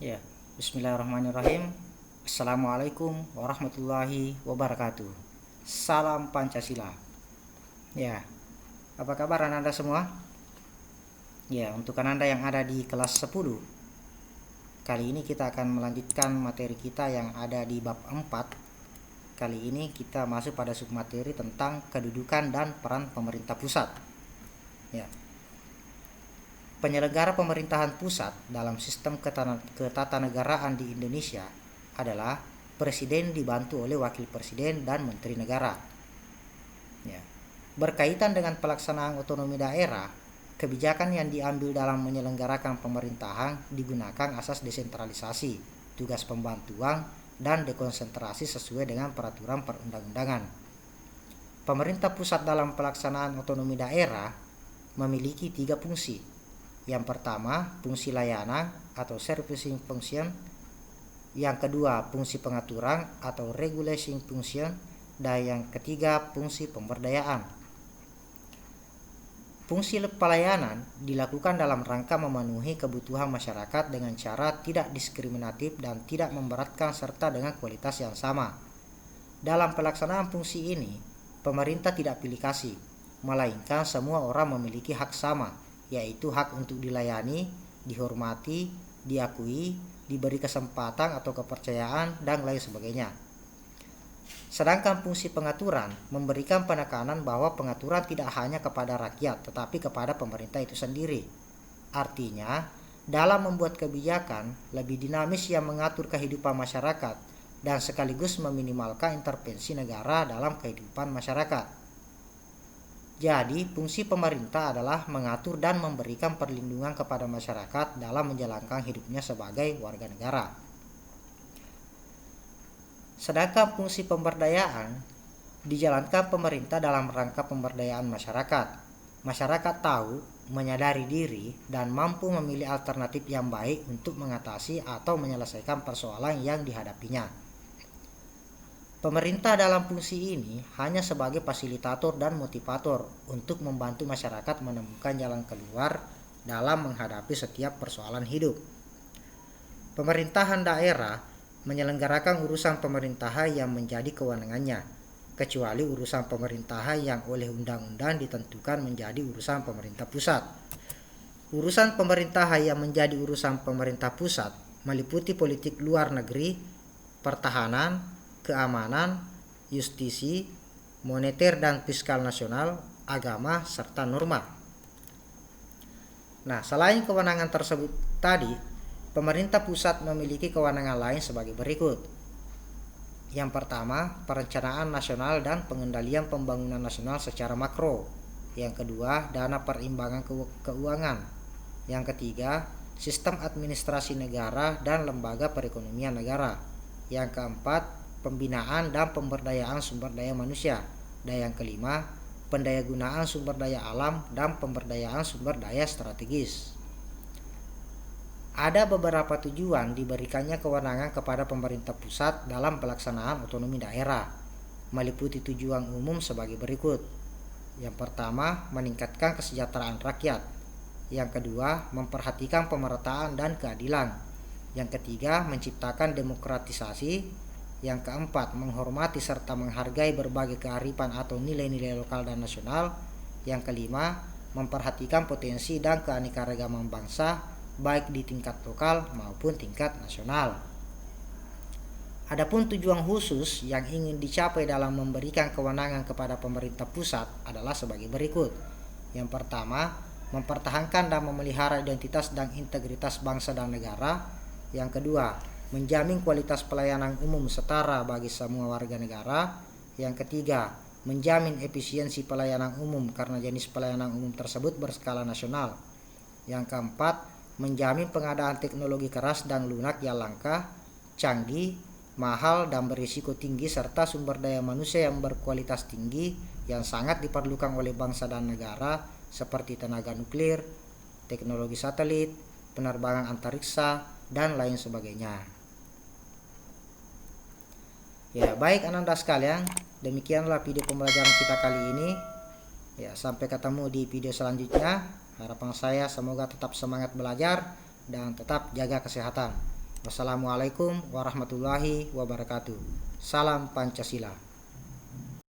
Ya, Bismillahirrahmanirrahim. Assalamualaikum warahmatullahi wabarakatuh. Salam Pancasila. Ya, apa kabar Anda semua? Ya, untuk Anda yang ada di kelas 10, kali ini kita akan melanjutkan materi kita yang ada di bab 4. Kali ini kita masuk pada submateri tentang kedudukan dan peran pemerintah pusat. Ya. Penyelenggara pemerintahan pusat dalam sistem ketatanegaraan di Indonesia adalah presiden dibantu oleh wakil presiden dan menteri negara. Ya. Berkaitan dengan pelaksanaan otonomi daerah, kebijakan yang diambil dalam menyelenggarakan pemerintahan digunakan asas desentralisasi, tugas pembantuan, dan dekonsentrasi sesuai dengan peraturan perundang-undangan. Pemerintah pusat dalam pelaksanaan otonomi daerah memiliki 3 fungsi. Yang pertama, fungsi layanan atau servicing function. Yang kedua, fungsi pengaturan atau regulating function. Dan yang ketiga, fungsi pemberdayaan. Fungsi pelayanan dilakukan dalam rangka memenuhi kebutuhan masyarakat dengan cara tidak diskriminatif dan tidak memberatkan serta dengan kualitas yang sama. Dalam pelaksanaan fungsi ini, pemerintah tidak pilih kasih, melainkan semua orang memiliki hak sama, yaitu hak untuk dilayani, dihormati, diakui, diberi kesempatan atau kepercayaan, dan lain sebagainya. Sedangkan fungsi pengaturan memberikan penekanan bahwa pengaturan tidak hanya kepada rakyat, tetapi kepada pemerintah itu sendiri. Artinya, dalam membuat kebijakan lebih dinamis yang mengatur kehidupan masyarakat dan sekaligus meminimalkan intervensi negara dalam kehidupan masyarakat. Jadi, fungsi pemerintah adalah mengatur dan memberikan perlindungan kepada masyarakat dalam menjalankan hidupnya sebagai warga negara. Sedangkan fungsi pemberdayaan dijalankan pemerintah dalam rangka pemberdayaan masyarakat. Masyarakat tahu, menyadari diri, dan mampu memilih alternatif yang baik untuk mengatasi atau menyelesaikan persoalan yang dihadapinya. Pemerintah dalam fungsi ini hanya sebagai fasilitator dan motivator untuk membantu masyarakat menemukan jalan keluar dalam menghadapi setiap persoalan hidup. Pemerintahan daerah menyelenggarakan urusan pemerintahan yang menjadi kewenangannya, kecuali urusan pemerintahan yang oleh undang-undang ditentukan menjadi urusan pemerintah pusat. Urusan pemerintahan yang menjadi urusan pemerintah pusat meliputi politik luar negeri, pertahanan, keamanan, justisi, moneter dan fiskal nasional, agama, serta norma. Nah, selain kewenangan tersebut tadi, pemerintah pusat memiliki kewenangan lain sebagai berikut. Yang pertama, perencanaan nasional dan pengendalian pembangunan nasional secara makro. Yang kedua, dana perimbangan keuangan. Yang ketiga, sistem administrasi negara dan lembaga perekonomian negara. Yang keempat, pembinaan dan pemberdayaan sumber daya manusia. Dan yang kelima, pendayagunaan sumber daya alam dan pemberdayaan sumber daya strategis. Ada beberapa tujuan diberikannya kewenangan kepada pemerintah pusat dalam pelaksanaan otonomi daerah, meliputi tujuan umum sebagai berikut. Yang pertama, meningkatkan kesejahteraan rakyat. Yang kedua, memperhatikan pemerataan dan keadilan. Yang ketiga, menciptakan demokratisasi. Yang keempat, menghormati serta menghargai berbagai kearifan atau nilai-nilai lokal dan nasional. Yang kelima, memperhatikan potensi dan keanekaragaman bangsa, baik di tingkat lokal maupun tingkat nasional. Adapun tujuan khusus yang ingin dicapai dalam memberikan kewenangan kepada pemerintah pusat adalah sebagai berikut. Yang pertama, mempertahankan dan memelihara identitas dan integritas bangsa dan negara. Yang kedua, menjamin kualitas pelayanan umum setara bagi semua warga negara. Yang ketiga, menjamin efisiensi pelayanan umum karena jenis pelayanan umum tersebut berskala nasional. Yang keempat, menjamin pengadaan teknologi keras dan lunak yang langka, canggih, mahal, dan berisiko tinggi serta sumber daya manusia yang berkualitas tinggi yang sangat diperlukan oleh bangsa dan negara seperti tenaga nuklir, teknologi satelit, penerbangan antariksa, dan lain sebagainya. Ya, baik Ananda sekalian, demikianlah video pembelajaran kita kali ini. Ya, sampai ketemu di video selanjutnya. Harapan saya semoga tetap semangat belajar dan tetap jaga kesehatan. Wassalamualaikum warahmatullahi wabarakatuh. Salam Pancasila.